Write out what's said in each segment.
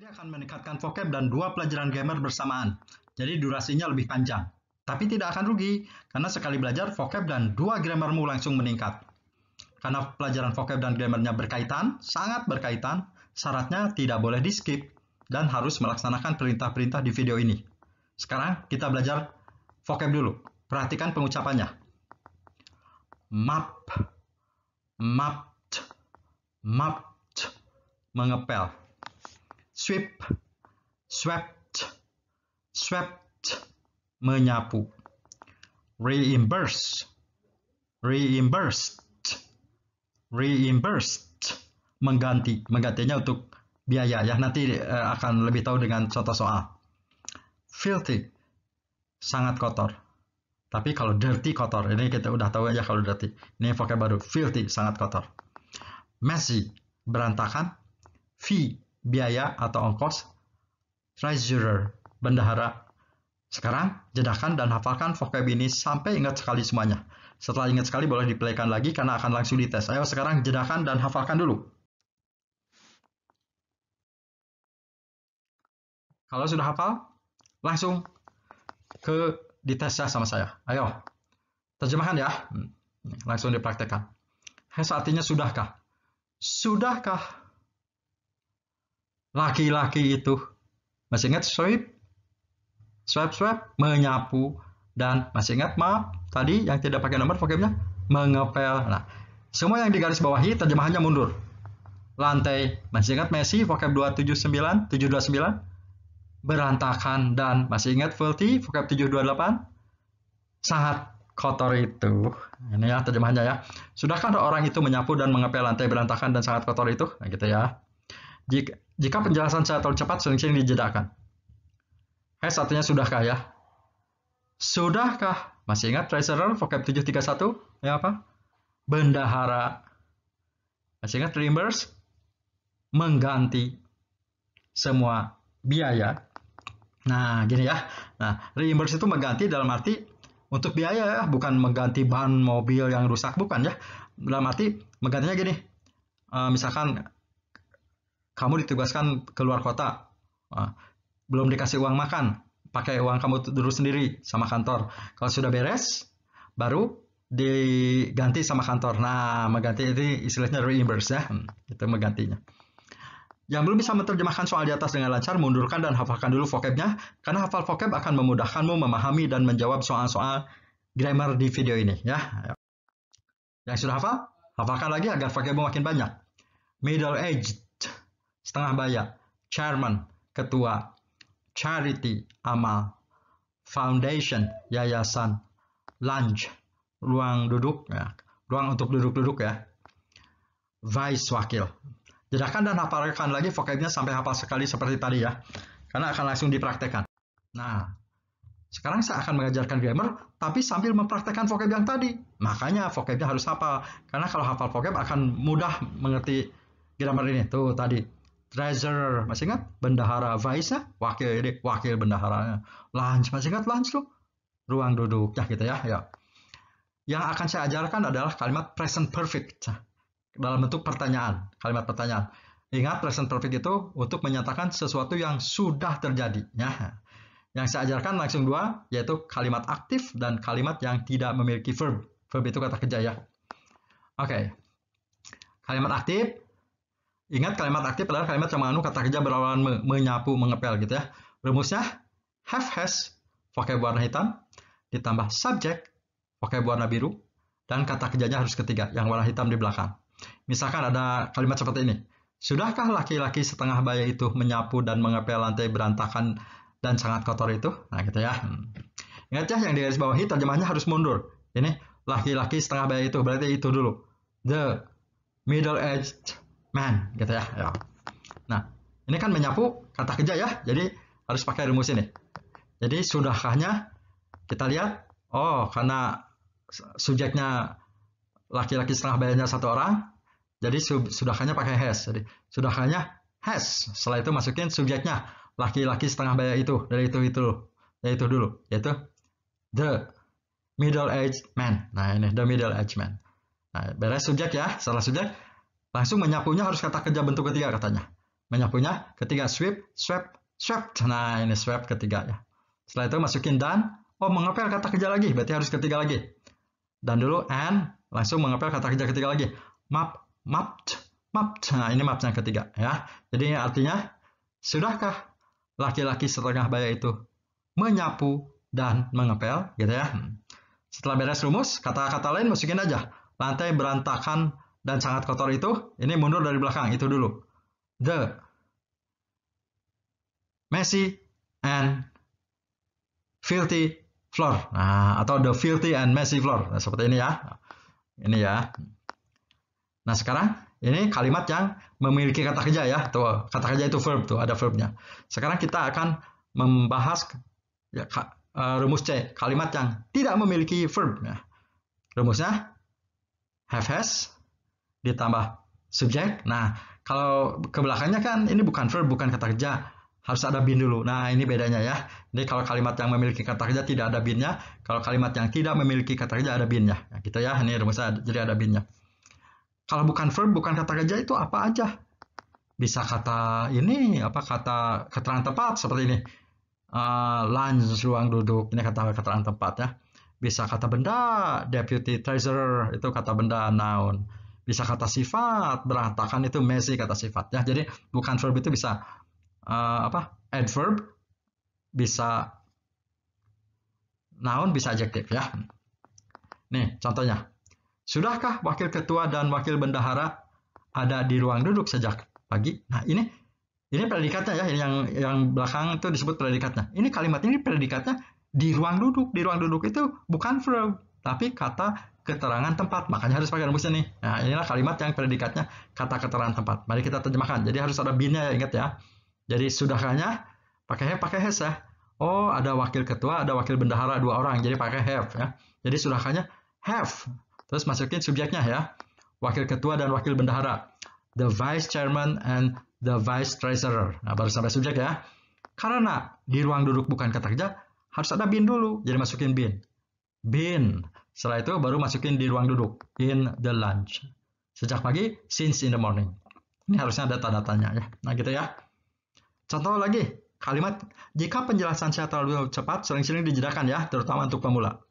akan meningkatkan vocab dan 2 pelajaran grammar bersamaan. Jadi durasinya lebih panjang. Tapi tidak akan rugi, karena sekali belajar vocab dan 2 grammarmu langsung meningkat. Karena pelajaran vocab dan grammarnya berkaitan, sangat berkaitan, syaratnya tidak boleh di-skip dan harus melaksanakan perintah-perintah di video ini. Sekarang kita belajar vocab dulu. Perhatikan pengucapannya. Map, mapped, mapped, mengepel. Sweep, swept, swept, menyapu. Reimburse, reimbursed, reimbursed, mengganti. Menggantinya untuk biaya ya. Nanti akan lebih tahu dengan contoh soal. Filthy, sangat kotor. Tapi kalau dirty, kotor. Ini kita udah tahu aja kalau dirty. Ini vocab baru. Filthy, sangat kotor. Messy, berantakan. Fee, biaya atau ongkos. Treasurer, bendahara. Sekarang, jedakan dan hafalkan vocab ini sampai ingat sekali semuanya. Setelah ingat sekali, boleh di-playkan lagi karena akan langsung dites. Ayo sekarang jedakan dan hafalkan dulu. Kalau sudah hafal, langsung ke ditesnya sama saya. Ayo, terjemahkan ya. Langsung dipraktekkan. Has artinya sudahkah? Sudahkah laki-laki itu, masih ingat sweep, sweep, sweep, menyapu, dan masih ingat map tadi yang tidak pakai nomor vocabnya, mengepel. Nah, semua yang di garis bawahi terjemahannya mundur. Lantai, masih ingat Messi vocab 729, berantakan, dan masih ingat filthy vocab 728, sangat kotor itu. Ini ya terjemahannya ya. Sudahkah orang itu menyapu dan mengepel lantai berantakan dan sangat kotor itu? Nah, gitu ya. Jika penjelasan saya terlalu cepat, sering-sering dijedakan. Has artinya sudahkah ya? Sudahkah? Masih ingat treasurer vocab 731? Ya apa? Bendahara. Masih ingat reimburse? Mengganti semua biaya. Nah, gini ya. Nah, reimburse itu mengganti dalam arti untuk biaya ya, bukan mengganti ban mobil yang rusak, bukan ya. Dalam arti menggantinya gini. Misalkan kamu ditugaskan keluar kota, belum dikasih uang makan, pakai uang kamu dulu sendiri sama kantor. Kalau sudah beres, baru diganti sama kantor. Nah, mengganti itu istilahnya reimburse ya, itu menggantinya. Yang belum bisa menerjemahkan soal di atas dengan lancar, mundurkan dan hafalkan dulu vocabnya, karena hafal vocab akan memudahkanmu memahami dan menjawab soal-soal grammar di video ini ya. Yang sudah hafal, hafalkan lagi agar vocabmu makin banyak. Middle aged, setengah baya. Chairman, ketua. Charity, amal. Foundation, yayasan. Lounge, ruang duduk ya. Ruang untuk duduk-duduk ya. Vice, wakil. Jedakan dan hafalkan lagi vocabnya sampai hafal sekali seperti tadi ya. Karena akan langsung dipraktekkan. Nah, sekarang saya akan mengajarkan grammar, tapi sambil mempraktekkan vocab yang tadi. Makanya vocabnya harus hafal. Karena kalau hafal vocab akan mudah mengerti grammar ini. Tuh tadi. Treasurer, masih ingat? Bendahara. Vice, wakil, ini wakil bendaharanya. Lunch, masih ingat lunch tuh? Ruang duduk, ya gitu ya. Yang akan saya ajarkan adalah kalimat present perfect. Dalam bentuk pertanyaan, kalimat pertanyaan. Ingat, present perfect itu untuk menyatakan sesuatu yang sudah terjadi. Ya. Yang saya ajarkan langsung dua, yaitu kalimat aktif dan kalimat yang tidak memiliki verb. Verb itu kata kerja ya. Oke. Kalimat aktif. Ingat, kalimat aktif adalah kalimat yang mengandung kata kerja berawalan menyapu, mengepel gitu ya. Rumusnya, have, has, vocab warna hitam, ditambah subject, vocab warna biru, dan kata kerjanya harus ketiga, yang warna hitam di belakang. Misalkan ada kalimat seperti ini. Sudahkah laki-laki setengah baya itu menyapu dan mengepel lantai berantakan dan sangat kotor itu? Nah gitu ya. Ingat ya, yang di garis bawahi terjemahnya harus mundur. Ini laki-laki setengah baya itu, berarti itu dulu. The middle-aged man, gitu ya. Nah, ini kan menyapu kata kerja ya, jadi harus pakai rumus ini. Jadi sudahkahnya kita lihat, oh karena subjeknya laki-laki setengah bayanya satu orang, jadi sudahkahnya pakai has. Jadi sudahkahnya has. Setelah itu masukin subjeknya laki-laki setengah baya itu, dari itu dulu, yaitu the middle-aged man. Nah ini the middle-aged man. Nah, beres subjek ya, setelah subjek langsung menyapunya harus kata kerja bentuk ketiga katanya. menyapunya. Ketiga sweep, swept, swept. Nah, ini swept ketiga ya. Setelah itu masukin dan, mengepel kata kerja lagi, berarti harus ketiga lagi. Dan dulu and, langsung mengepel kata kerja ketiga lagi. Map, mapped, mapped. Nah, ini mapped yang ketiga ya. Jadi artinya, sudahkah laki-laki setengah baya itu menyapu dan mengepel gitu ya. Setelah beres rumus, kata-kata lain masukin aja. Lantai berantakan dan sangat kotor itu, ini mundur dari belakang, itu dulu. The messy and filthy floor. Nah, atau the filthy and messy floor. Nah, seperti ini ya. Ini ya. Nah, sekarang ini kalimat yang memiliki kata kerja ya. Tuh, kata kerja itu verb tuh, ada verbnya. Sekarang kita akan membahas ya, rumus C, kalimat yang tidak memiliki verb ya. Rumusnya have has ditambah subjek. Nah, kalau ke belakangnya kan ini bukan verb, bukan kata kerja, harus ada been dulu. Nah, ini bedanya ya. Jadi kalau kalimat yang memiliki kata kerja tidak ada been-nya, kalau kalimat yang tidak memiliki kata kerja ada been-nya. Nah, gitu ya. Ini rumusnya jadi ada been-nya. Kalau bukan verb, bukan kata kerja itu apa aja? Bisa kata ini, apa kata keterangan tempat seperti ini. Lunch, ruang duduk, ini kata keterangan tempat ya. Bisa kata benda, deputy treasurer, itu kata benda, noun. Bisa kata sifat, berantakan itu messy kata sifat ya. Jadi bukan verb itu bisa adverb, bisa noun, bisa adjektif ya. Nih contohnya. Sudahkah wakil ketua dan wakil bendahara ada di ruang duduk sejak pagi? Nah, ini predikatnya ya, yang belakang itu disebut predikatnya. Ini kalimat ini predikatnya di ruang duduk. Di ruang duduk itu bukan verb, tapi kata keterangan tempat. Makanya harus pakai rumusnya nih. Nah, inilah kalimat yang predikatnya kata keterangan tempat. Mari kita terjemahkan. Jadi harus ada been-nya ya, ingat ya. Jadi sudahkahnya pakai have, pakai has ya. Oh, ada wakil ketua, ada wakil bendahara 2 orang. Jadi pakai have ya. Jadi sudahkahnya have. Terus masukin subjeknya ya. Wakil ketua dan wakil bendahara. The vice chairman and the vice treasurer. Nah, baru sampai subjek ya. Karena di ruang duduk bukan kata kerja, harus ada been dulu. Jadi masukin been. Been. Setelah itu baru masukin di ruang duduk. In the lunch. Sejak pagi, since in the morning. Ini harusnya ada tanda-tanya ya. Nah, gitu ya. Contoh lagi. Kalimat, jika penjelasan saya terlalu cepat, sering-sering dijedakan ya, terutama untuk pemula.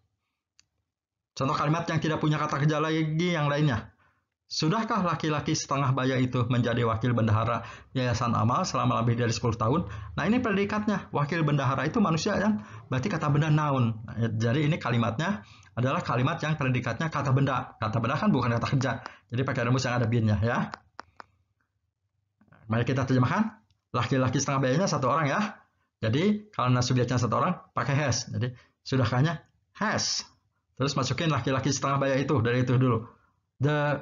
Contoh kalimat yang tidak punya kata kerja lagi yang lainnya. Sudahkah laki-laki setengah baya itu menjadi wakil bendahara Yayasan Amal selama lebih dari 10 tahun? Nah, ini predikatnya. Wakil bendahara itu manusia kan? Berarti kata benda noun. Nah, jadi ini kalimatnya adalah kalimat yang predikatnya kata benda. Kata benda kan bukan kata kerja. Jadi pakai rumus yang ada been-nya ya. Mari kita terjemahkan. Laki-laki setengah bayanya 1 orang ya. Jadi karena subjeknya 1 orang pakai has. Jadi sudahkahnya has. Terus masukin laki-laki setengah baya itu, dari itu dulu. The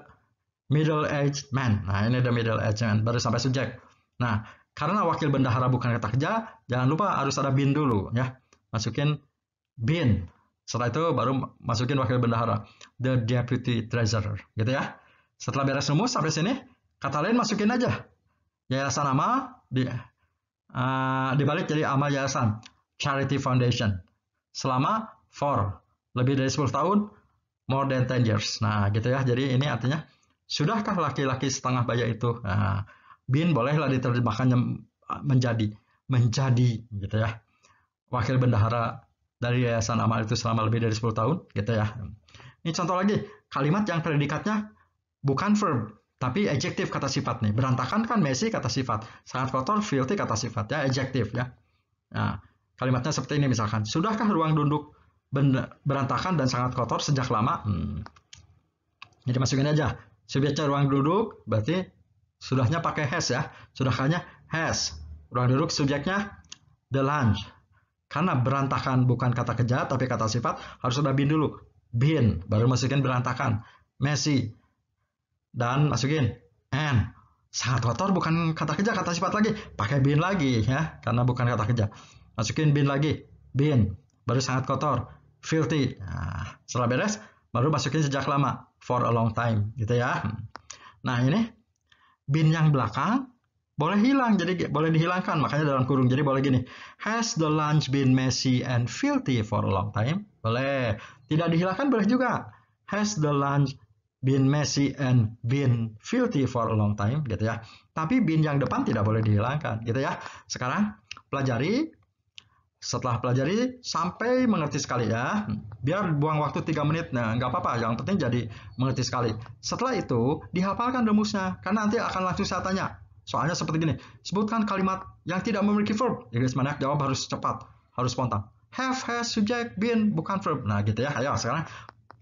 middle-aged man. Nah, ini the middle-aged man. Baru sampai subjek. Nah, karena wakil bendahara bukan kata kerja, jangan lupa harus ada been dulu. Ya. Masukin been. Setelah itu baru masukin wakil bendahara. The deputy treasurer. Gitu ya. Setelah beres rumus sampai sini, kata lain masukin aja. Yayasan Amal, dibalik jadi Amal Yayasan. Charity Foundation. Selama lebih dari 10 tahun, more than 10 years. Nah, gitu ya. Jadi ini artinya, sudahkah laki-laki setengah baya itu? Nah, been bolehlah diterjemahkan menjadi, gitu ya. Wakil bendahara dari Yayasan Amal itu selama lebih dari 10 tahun, gitu ya. Ini contoh lagi, kalimat yang predikatnya bukan verb, tapi adjektif kata sifat nih. Berantakan kan messy kata sifat. Sangat kotor, filthy kata sifat ya, adjektif ya. Nah, kalimatnya seperti ini misalkan. Sudahkah ruang duduk berantakan dan sangat kotor sejak lama? Jadi masukin aja. Subjeknya ruang duduk, berarti sudahnya pakai has ya. Sudahkahnya has. Ruang duduk subjeknya the lunch. Karena berantakan bukan kata kerja, tapi kata sifat, harus ada been dulu. Been, baru masukin berantakan. Messy. Dan masukin and. Sangat kotor bukan kata kerja, kata sifat lagi. Pakai been lagi ya, karena bukan kata kerja. Masukin been lagi. Been. Baru sangat kotor. Filthy. Nah, setelah beres, baru masukin sejak lama. For a long time. Gitu ya. Nah, ini been yang belakang boleh hilang. Jadi boleh dihilangkan. Makanya dalam kurung. Jadi boleh gini. Has the lunch been messy and filthy for a long time? Boleh. Tidak dihilangkan boleh juga. Has the lunch been messy and been filthy for a long time gitu ya. Tapi been yang depan tidak boleh dihilangkan gitu ya. Sekarang pelajari, setelah pelajari sampai mengerti sekali ya. Biar buang waktu 3 menit, nah nggak apa-apa, yang penting jadi mengerti sekali. Setelah itu dihafalkan rumusnya, karena nanti akan langsung saya tanya. Soalnya seperti gini, sebutkan kalimat yang tidak memiliki verb. Ya guys, mana jawab harus cepat, harus spontan. Have, has, subject, been, bukan verb. Nah gitu ya. Ayo sekarang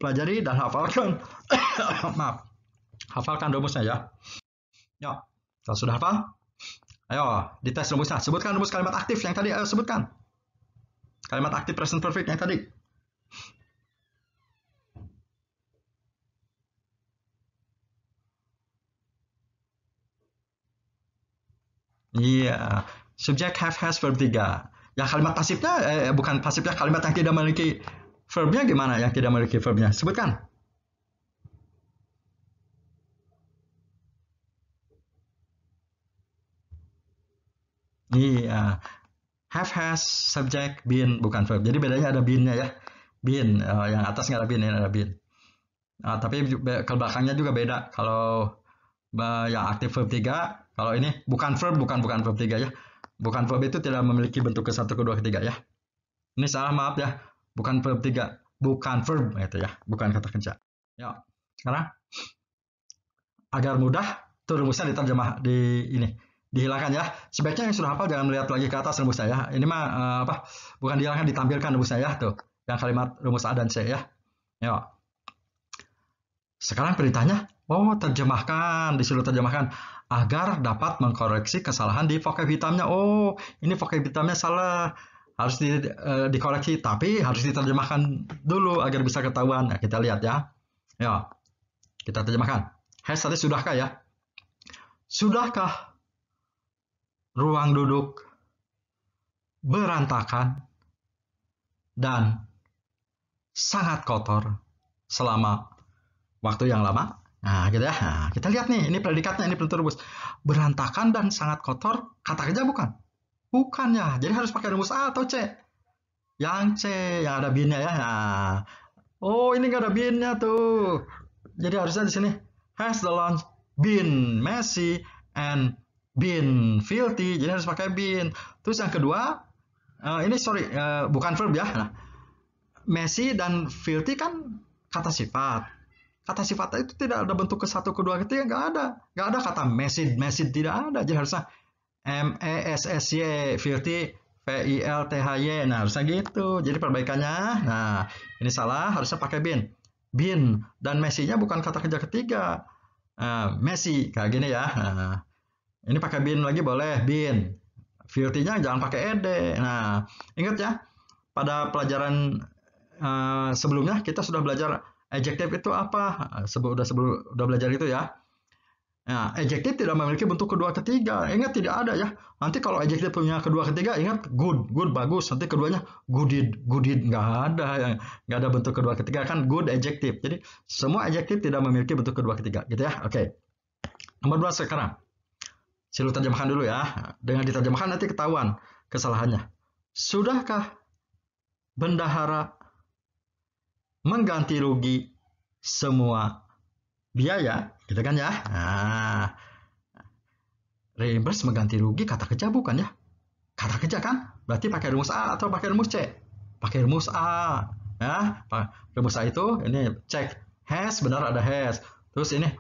pelajari dan hafalkan. Maaf, hafalkan rumusnya ya. Yuk, kalau sudah hafal, ayo dites rumusnya. Sebutkan rumus kalimat aktif yang tadi. Ayo sebutkan kalimat aktif present perfect yang tadi. Iya, subject, have, has, verb 3. Yang kalimat pasifnya, bukan pasifnya, kalimat yang tidak memiliki verbnya gimana? Yang tidak memiliki verbnya, sebutkan. Iya, have, has, subject, been, bukan verb. Jadi bedanya ada been-nya ya. Been, yang atas nggak ada been, ini ada been. Tapi ke belakangnya juga beda. Kalau yang aktif verb 3, kalau ini bukan verb, bukan verb 3 ya. Bukan verb itu tidak memiliki bentuk ke-1, ke-2, ke-3 ya. Ini salah, maaf ya. Bukan verb 3, bukan verb itu ya, bukan kata kerja. Ya, sekarang agar mudah tuh rumusnya diterjemah di ini, dihilangkan ya. Sebaiknya yang sudah hafal jangan melihat lagi ke atas rumusnya ya. Ini mah bukan dihilangkan, ditampilkan rumusnya ya tuh. Yang kalimat rumus A dan C ya. Ya. Sekarang perintahnya, terjemahkan, disuruh terjemahkan agar dapat mengkoreksi kesalahan di vocab hitamnya. Oh, ini vocab hitamnya salah, harus dikoreksi, tapi harus diterjemahkan dulu agar bisa ketahuan. Nah, kita lihat ya. Ya, kita terjemahkan. Has tadi sudahkah ya? Sudahkah ruang duduk berantakan dan sangat kotor selama waktu yang lama? Nah, gitu ya. Nah, kita lihat nih, ini predikatnya, ini bentuk rumus. Berantakan dan sangat kotor, kata kerja bukan? Bukan ya. Jadi harus pakai rumus A atau C? Yang C, yang ada bin-nya ya. Nah, ini nggak ada bin-nya tuh. Jadi harusnya di sini has the lunch been messy and been filthy. Jadi harus pakai been. Terus yang kedua, ini sorry, bukan verb ya. Nah, messy dan filthy kan kata sifat. Kata sifat itu tidak ada bentuk ke-1, ke-2, ke-3, nggak ada kata messy tidak ada. Jadi harusnya messy, filthy, filthy. Nah, harusnya gitu. Jadi perbaikannya, nah ini salah, harusnya pakai bin dan messy-nya bukan kata kerja ketiga. Messy kayak gini ya. Nah, ini pakai bin lagi boleh, bin. Filthy-nya jangan pakai ed. Nah, ingat ya, pada pelajaran sebelumnya kita sudah belajar adjektif itu apa? Udah belajar itu ya. Nah, adjektif tidak memiliki bentuk kedua ketiga. Ingat tidak ada ya. Nanti kalau adjektif punya kedua ketiga, ingat good bagus. Nanti keduanya gooded nggak ada, nggak ada bentuk kedua ketiga kan good adjektif. Jadi semua adjektif tidak memiliki bentuk kedua ketiga, gitu ya. Oke. Nomor 2 sekarang. Silu terjemahkan dulu ya. Dengan diterjemahkan nanti ketahuan kesalahannya. Sudahkah bendahara mengganti rugi semua biaya, gitu kan ya. Nah, reimburse mengganti rugi kata kerja bukan ya? Kata kerja kan? Berarti pakai rumus A atau pakai rumus C? Pakai rumus A. Ya, rumus A itu ini cek has, benar ada has. Terus ini,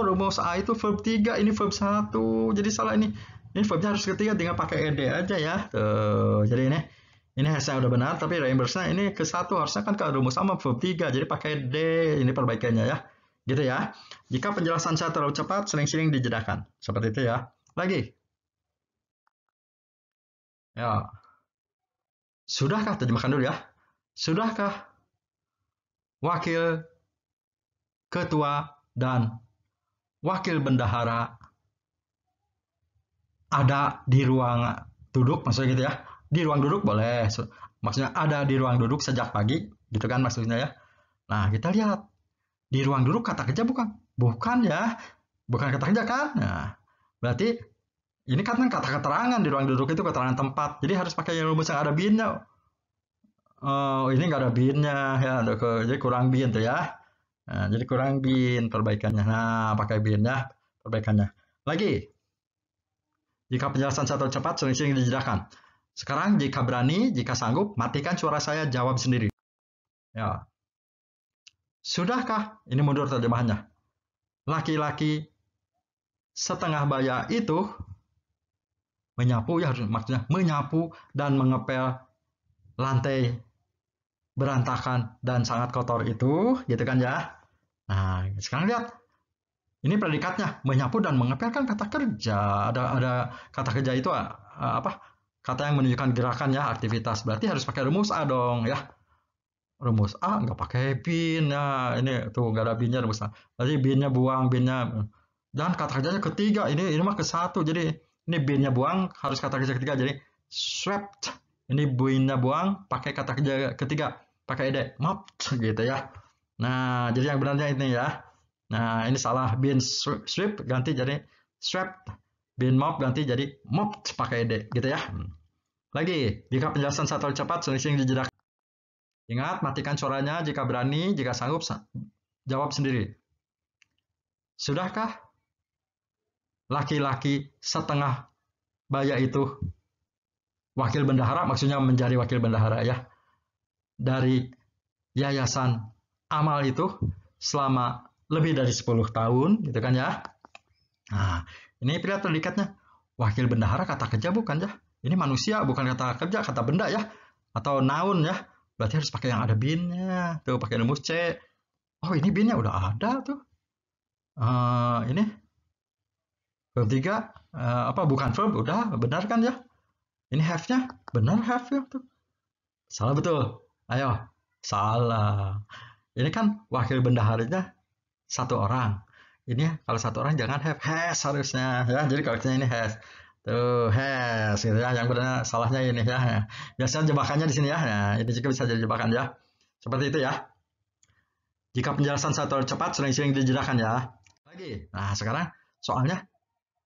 rumus A itu verb 3, ini verb 1. Jadi salah ini. Ini verbnya harus ketiga, tinggal pakai ed aja ya. Tuh, jadi ini hasnya udah benar, tapi reimburse-nya ini ke-1 harusnya kan ke rumus sama verb 3, jadi pakai D, ini perbaikannya ya. Gitu ya. Jika penjelasan saya terlalu cepat, sering-sering dijedakan. Seperti itu ya. Lagi. Ya. Sudahkah, terjemahkan dulu ya. Sudahkah wakil ketua dan wakil bendahara ada di ruang duduk, maksudnya gitu ya. Di ruang duduk boleh, maksudnya ada di ruang duduk sejak pagi, gitu kan maksudnya ya. Nah, kita lihat di ruang duduk kata kerja bukan ya, bukan kata kerja kan. Nah, berarti ini kan kata keterangan, di ruang duduk itu keterangan tempat, jadi harus pakai rumus yang ada bin-nya. Ini nggak ada bin-nya ya, jadi kurang bin tuh ya. Nah, jadi kurang been perbaikannya. Nah, pakai been ya perbaikannya. Lagi, jika penjelasan saya terlalu cepat, sering-sering dijelaskan. Sekarang jika berani, jika sanggup, matikan suara saya, jawab sendiri. Ya. Sudahkah? Ini mundur terjemahannya. Laki-laki setengah baya itu menyapu, ya maksudnya menyapu dan mengepel lantai berantakan dan sangat kotor itu, gitu kan ya. Nah, sekarang lihat. Ini predikatnya, menyapu dan mengepel kan kata kerja. Ada kata kerja itu apa? Kata yang menunjukkan gerakan ya, aktivitas. Berarti harus pakai rumus A dong ya. Rumus A nggak pakai bin ya. Ini tuh nggak ada binnya rumus A. Berarti binnya buang, binnya. Dan kata kerjanya ketiga. Ini mah ke satu. Jadi ini binnya buang harus kata kerja ketiga. Jadi swept. Ini binnya buang pakai kata kerja ketiga. Pakai ed. Mopped gitu ya. Nah, jadi yang benarnya ini ya. Nah, ini salah. Bin sweep ganti jadi swept. Bin mop ganti jadi mopped pakai ed gitu ya. Lagi, jika penjelasan saya terlalu cepat, sering-sering dijedak. Ingat, matikan suaranya jika berani, jika sanggup, jawab sendiri. Sudahkah? Laki-laki setengah baya itu wakil bendahara, maksudnya menjadi wakil bendahara ya. Dari yayasan amal itu selama lebih dari 10 tahun, gitu kan ya. Nah, ini pilihan predikatnya. Wakil bendahara kata kerja bukan ya. Ini manusia, bukan kata kerja, kata benda ya. Atau noun ya. Berarti harus pakai yang ada binnya. Tuh, pakai rumus C. Oh, ini binnya udah ada tuh. Ini verb 3. Apa, bukan verb, udah, benar kan ya. Ini have-nya, benar have ya tuh. Salah betul. Ayo, salah. Ini kan wakil bendaharanya satu orang. Ini kalau satu orang jangan have, has harusnya ya. Jadi kalau ini has. Tuh, has gitu ya. Yang benar salahnya ini ya. Biasanya jebakannya di sini ya. Nah, ini juga bisa jadi jebakan ya. Seperti itu ya. Jika penjelasan saya terlalu cepat, sering-sering dijelaskan ya. Lagi. Nah, sekarang soalnya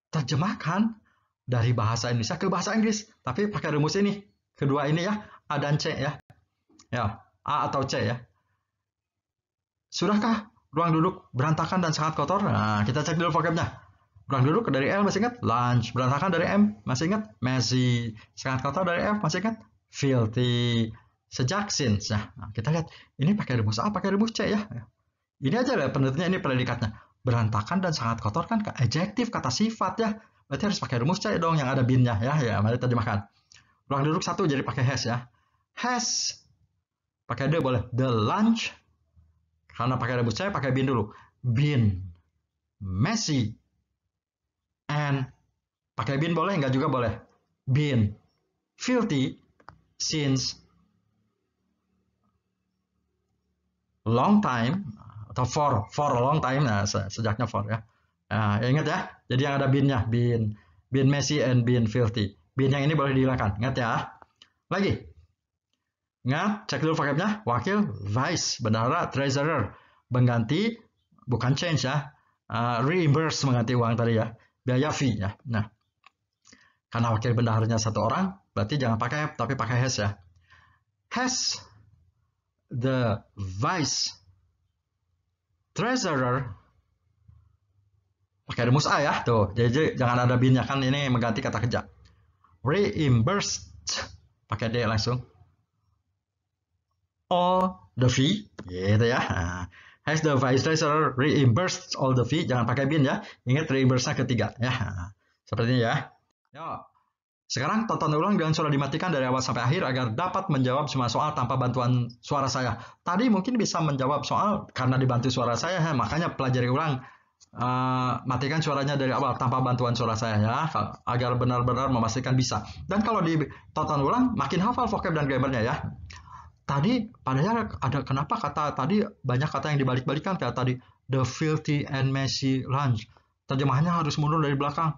terjemahkan dari bahasa Indonesia ke bahasa Inggris. Tapi pakai rumus ini. Kedua ini ya. A dan C ya. Ya, A atau C ya. Sudahkah ruang duduk berantakan dan sangat kotor? Nah, kita cek dulu vocabnya. Ruang duduk dari L masih ingat? Lunch. Berantakan dari M masih ingat? Messy. Sangat kotor dari F masih ingat? Filthy. Sejak since. Nah, kita lihat. Ini pakai rumus A, pakai rumus C ya. Ini aja lah penelitiannya, ini predikatnya. Berantakan dan sangat kotor kan adjektif, kata sifat ya. Berarti harus pakai rumus C dong yang ada binnya ya. Ya, mari terjemahkan. Ruang duduk satu jadi pakai has ya. Has. Pakai the boleh. The lunch. Karena pakai rumus C, pakai bin dulu. Bin. Messy. And. Pakai bin boleh, enggak juga boleh. Bin. Filthy. Since. Long time. Atau for a long time. Nah, sejaknya for ya. Nah, ingat ya. Jadi yang ada binnya. Bin. Bin messy and bin filthy. Bin yang ini boleh dihilangkan. Ingat ya. Lagi. Ingat, cek dulu vocabnya. Wakil, vice, bendahara, treasurer. Mengganti, bukan change ya. Reimburse mengganti uang tadi ya. Biaya fee ya. Nah, karena wakil bendaharanya satu orang, berarti jangan pakai, tapi pakai has ya. Has the vice treasurer. Pakai rumus A ya. Tuh, jadi jangan ada binnya kan ini mengganti kata kerja. Reimbursed. Pakai D langsung. All the fee, gitu ya. Nah, has the vice treasurer reimbursed all the fee? Jangan pakai bin ya. Ingat reimburse-nya ketiga ya. Nah, seperti ini ya. Yo. Sekarang tonton ulang dengan suara dimatikan dari awal sampai akhir agar dapat menjawab semua soal tanpa bantuan suara saya. Tadi mungkin bisa menjawab soal karena dibantu suara saya, makanya pelajari ulang. Matikan suaranya dari awal tanpa bantuan suara saya ya, agar benar-benar memastikan bisa. Dan kalau ditonton ulang, makin hafal vocab dan grammarnya ya. Tadi padahal ada kenapa kata tadi banyak kata yang dibalik-balikan kayak tadi the filthy and messy lunch. Terjemahannya harus mundur dari belakang.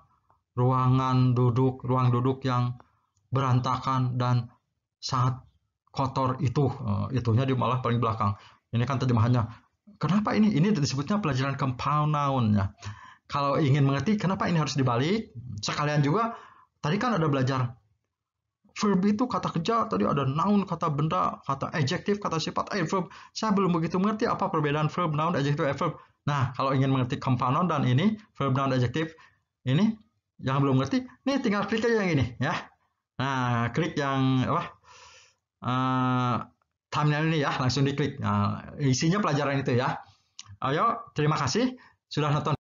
Ruang duduk yang berantakan dan sangat kotor itu. Itunya di malah paling belakang. Ini kan terjemahannya. Kenapa ini? Ini disebutnya pelajaran compound noun ya. Kalau ingin mengerti kenapa ini harus dibalik, sekalian juga tadi kan ada belajar verb itu kata kerja, tadi ada noun, kata benda, kata adjective, kata sifat, adverb. Saya belum begitu mengerti apa perbedaan verb, noun, adjective, adverb. Nah, kalau ingin mengerti compound noun dan ini, verb, noun, adjective, ini yang belum ngerti, nih tinggal klik aja yang ini ya. Nah, klik yang apa? Thumbnail ini ya, langsung diklik. Nah, isinya pelajaran itu ya. Ayo, terima kasih sudah nonton.